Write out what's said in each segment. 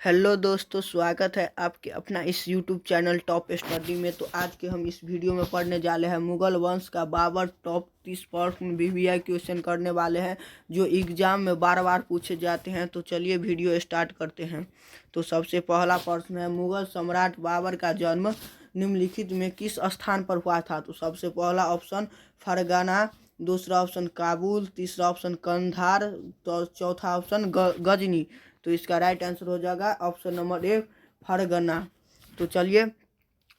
Hello दोस्तों, स्वागत है आपके अपना इस यूट्यूब चैनल टॉप स्टडी में। तो आज के हम इस वीडियो में पढ़ने जा रहे हैं मुगल वंश का बाबर टॉप 30 प्रश्न में वीवीआई क्वेश्चन करने वाले हैं जो एग्जाम में बार बार पूछे जाते हैं। तो चलिए वीडियो स्टार्ट करते हैं। तो सबसे पहला प्रश्न है, मुगल सम्राट बाबर का जन्म निम्नलिखित में किस स्थान पर हुआ था? तो सबसे पहला ऑप्शन फरगना, दूसरा ऑप्शन काबुल, तीसरा ऑप्शन कंधार, तो चौथा ऑप्शन गजनी। तो इसका राइट आंसर हो जाएगा ऑप्शन नंबर ए, फरगना। तो चलिए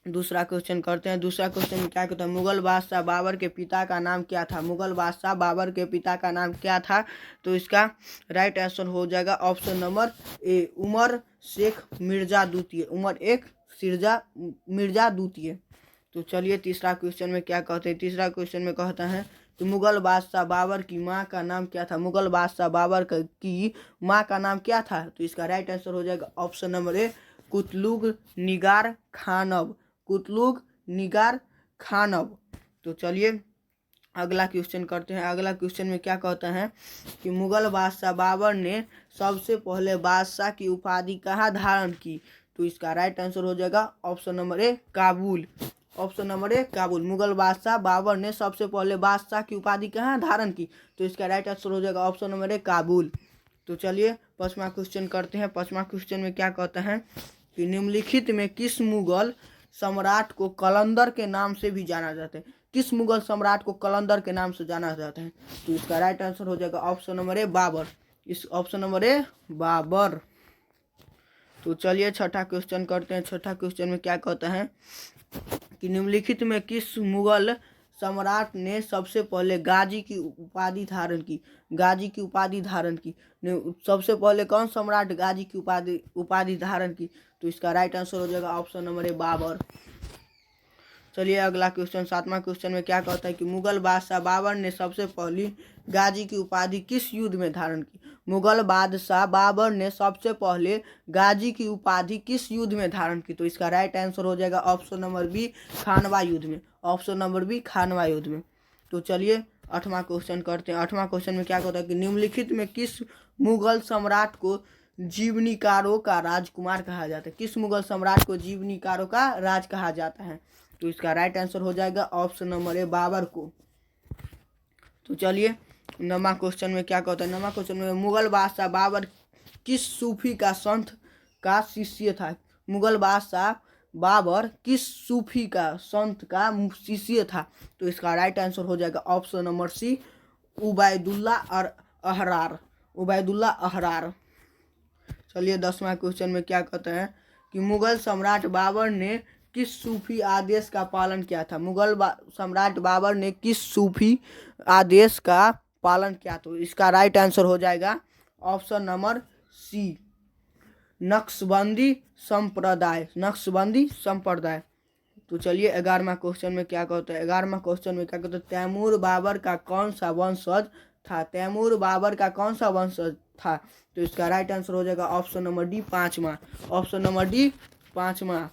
दूसरा क्वेश्चन करते हैं। दूसरा क्वेश्चन में क्या कहता है, मुगल बादशाह बाबर के पिता का नाम क्या था? मुगल बादशाह बाबर के पिता का नाम क्या था? तो इसका राइट आंसर हो जाएगा option number A, Umar Sheikh Mirza द्वितीय। उमर एक मिर्जा द्वितीय। तो चलिए तीसरा क्वेश्चन में क्या कहते हैं। तीसरा क्वेश्चन में कहता है कि मुगल बादशाह बाबर की माँ का नाम क्या था? मुगल बादशाह बाबर की माँ का नाम क्या था? तो इसका राइट आंसर हो जाएगा ऑप्शन नंबर ए, कुतलुग निगार खानव। कुतलुग निगार खानव। तो चलिए अगला क्वेश्चन करते हैं। अगला क्वेश्चन में क्या कहता है कि मुगल बादशाह बाबर ने सबसे पहले बादशाह की उपाधि कहाँ धारण की? तो इसका राइट आंसर हो जाएगा ऑप्शन नंबर ए, काबुल। ऑप्शन नंबर ए, काबुल। मुगल बादशाह बाबर ने सबसे पहले बादशाह की उपाधि कहाँ धारण की? तो इसका राइट आंसर हो जाएगा ऑप्शन नंबर ए, काबुल। तो चलिए पांचवा क्वेश्चन करते हैं। पांचवा क्वेश्चन में क्या कहता है कि निम्नलिखित में किस मुगल सम्राट को कलंदर के नाम से भी जाना जाता है? किस मुगल सम्राट को कलंदर के नाम से जाना जाता है? तो इसका राइट आंसर हो जाएगा ऑप्शन नंबर ए, बाबर। इस ऑप्शन नंबर ए, बाबर। तो चलिए छठा क्वेश्चन करते हैं। छठा क्वेश्चन में क्या कहता है कि निम्नलिखित में किस मुगल सम्राट ने सबसे पहले गाजी की उपाधि धारण की? गाजी की उपाधि धारण की। सबसे पहले कौन सम्राट गाजी की उपाधि धारण की? तो इसका राइट आंसर हो जाएगा ऑप्शन नंबर ए, बाबर। चलिए अगला क्वेश्चन, सातवां क्वेश्चन में क्या कहता है कि मुगल बादशाह बाबर ने सबसे पहली गाजी की उपाधि किस युद्ध में धारण की? मुगल बादशाह बाबर ने सबसे पहले गाजी की उपाधि किस युद्ध में धारण की? तो इसका राइट आंसर हो जाएगा ऑप्शन नंबर बी, खानवा युद्ध में। ऑप्शन नंबर बी, खानवा युद्ध में। तो चलिए आठवां क्वेश्चन करते हैं। आठवां क्वेश्चन में क्या कहता है कि निम्नलिखित में किस मुगल सम्राट को जीवनीकारों का राजकुमार कहा जाता है? किस मुगल सम्राट को जीवनीकारों का राज कहा जाता है? तो इसका राइट आंसर हो जाएगा ऑप्शन नंबर ए, बाबर को। तो चलिए नौवां क्वेश्चन में क्या कहता है। नौवां क्वेश्चन में मुगल बादशाह बाबर किस सूफी का संत का शिष्य था? मुगल बादशाह बाबर किस सूफी का संत का शिष्य था? तो इसका राइट आंसर हो जाएगा ऑप्शन नंबर सी, उबैदुल्ला और अहरार। उबैदुल्ला अहरार। चलिए 10वां क्वेश्चन में क्या कहते हैं कि मुगल सम्राट बाबर ने किस सूफी आदेश का पालन किया था? मुगल सम्राट बाबर ने किस सूफी आदेश का पालन किया? तो इसका राइट आंसर हो जाएगा ऑप्शन नंबर सी, नक्शबंदी संप्रदाय। नक्शबंदी संप्रदाय। तो चलिए 11वां क्वेश्चन में क्या कहते हैं। 11वां क्वेश्चन में क्या कहते हैं, तैमूर बाबर का कौन सा वंशज था? तैमूर बाबर का कौन सा वंशज था? तो इसका राइट आंसर हो जाएगा ऑप्शन नंबर डी, पांचवा। ऑप्शन नंबर डी, पांचवा।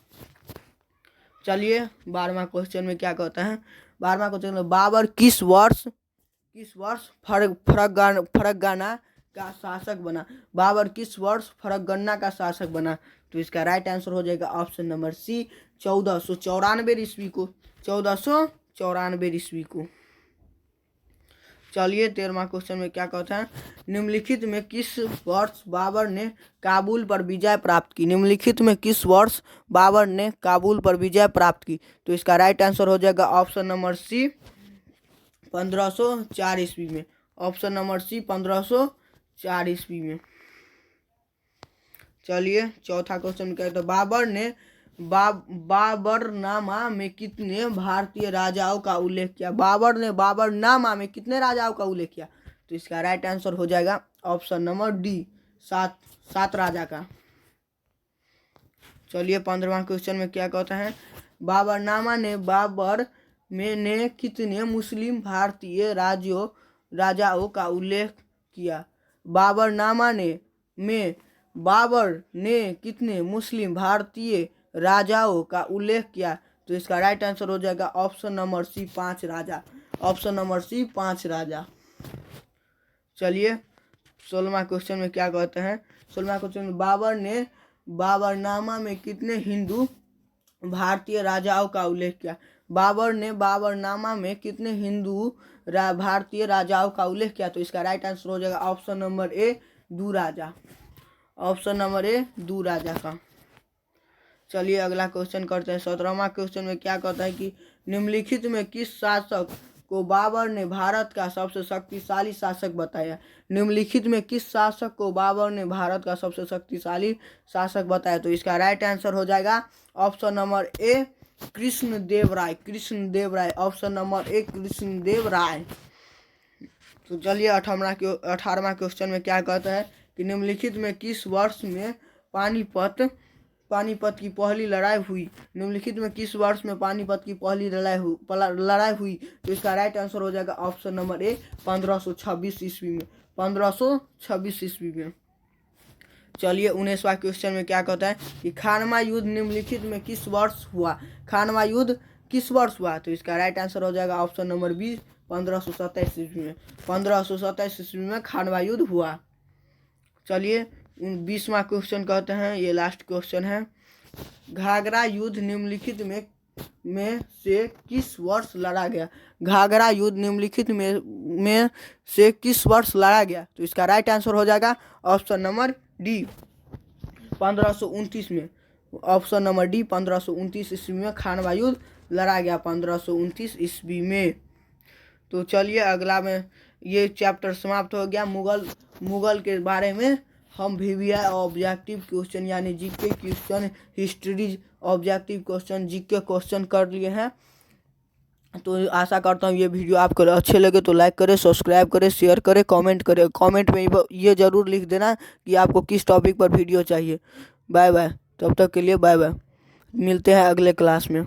चलिए 12वां क्वेश्चन में क्या कहता है। 12वां क्वेश्चन में बाबर किस वर्ष फरगना का शासक बना? बाबर किस वर्ष फरगना का शासक बना? तो इसका राइट आंसर हो जाएगा ऑप्शन नंबर सी, 1494 ईस्वी को। 1494 ईस्वी को। चलिए 13वां क्वेश्चन में क्या कहता है, निम्नलिखित में किस वर्ष बाबर ने काबुल पर विजय प्राप्त की? निम्नलिखित में किस वर्ष बाबर ने काबुल पर विजय प्राप्त की? तो इसका राइट आंसर हो जाएगा ऑप्शन नंबर सी, 1504 ईस्वी में। ऑप्शन नंबर सी, 1504 ईस्वी में। चलिए चौथा क्वेश्चन कहते हैं, बाबरनामा में कितने भारतीय राजाओं का उल्लेख किया? बाबर ने बाबरनामा में कितने राजाओं का उल्लेख किया? तो इसका राइट आंसर हो जाएगा ऑप्शन नंबर डी, सात राजा का। चलिए 15वां क्वेश्चन में क्या कहता है, बाबरनामा ने ने कितने मुस्लिम भारतीय राजाओं का उल्लेख किया? बाबरनामा में बाबर ने कितने मुस्लिम भारतीय राजाओं का उल्लेख किया? तो इसका राइट आंसर हो जाएगा ऑप्शन नंबर सी, 5 राजा। ऑप्शन नंबर सी, 5 राजा। चलिए 16वां क्वेश्चन में क्या कहते हैं। 16वां क्वेश्चन में बाबर ने बाबरनामा में कितने हिंदू भारतीय राजाओं का उल्लेख किया? बाबर ने बाबरनामा में कितने हिंदू भारतीय राजाओं का उल्लेख किया? तो इसका राइट आंसर हो जाएगा ऑप्शन नंबर ए, दू राजा। ऑप्शन नंबर ए, दू राजा का। चलिए अगला क्वेश्चन करते हैं। 17वां क्वेश्चन में क्या कहता है कि निम्नलिखित में किस शासक को बाबर ने भारत का सबसे शक्तिशाली शासक बताया? निम्नलिखित में किस शासक को बाबर ने भारत का सबसे शक्तिशाली शासक बताया? तो इसका राइट आंसर हो जाएगा option number A, Krishnadev Rai. Krishnadev Rai, option number A, Krishnadev Rai. तो चलिए 18वां क्वेश्चन में क्या कहता है कि निम्नलिखित में किस वर्ष में पानीपत की पहली लड़ाई हुई? निम्नलिखित में किस वर्ष में पानीपत की पहली लड़ाई हुई? तो इसका राइट आंसर हो जाएगा ऑप्शन नंबर ए, 1526 ईस्वी में। 1526 ईस्वी में। चलिए 19वां क्वेश्चन में क्या कहता है कि खानवा युद्ध निम्नलिखित में किस वर्ष हुआ? खानवा युद्ध किस वर्ष हुआ? तो इसका राइट आंसर हो जाएगा ऑप्शन नंबर बी, 1527 ईस्वी में। 1527 ईस्वी में खानवा युद्ध हुआ। चलिए 20वां क्वेश्चन कहते हैं, ये लास्ट क्वेश्चन है। घाघरा युद्ध निम्नलिखित में से किस वर्ष लड़ा गया? घाघरा युद्ध निम्नलिखित में से किस वर्ष लड़ा गया? तो इसका राइट आंसर हो जाएगा ऑप्शन नंबर डी, 1529 में। ऑप्शन नंबर डी, 1529 ईस्वी में खानवा युद्ध लड़ा गया, 1529 ईस्वी में। तो चलिए अगला में ये चैप्टर समाप्त हो गया। मुगल के बारे में हम वीवीआई ऑब्जेक्टिव क्वेश्चन यानी GK question, history objective question, GK question कर लिए हैं। तो आशा करता हूँ ये वीडियो आपको अच्छे लगे तो लाइक करें, सब्सक्राइब करें, शेयर करें, कमेंट करें। कमेंट में ये ज़रूर लिख देना कि आपको किस टॉपिक पर वीडियो चाहिए। बाय बाय, तब तक के लिए बाय बाय। मिलते हैं अगले क्लास में।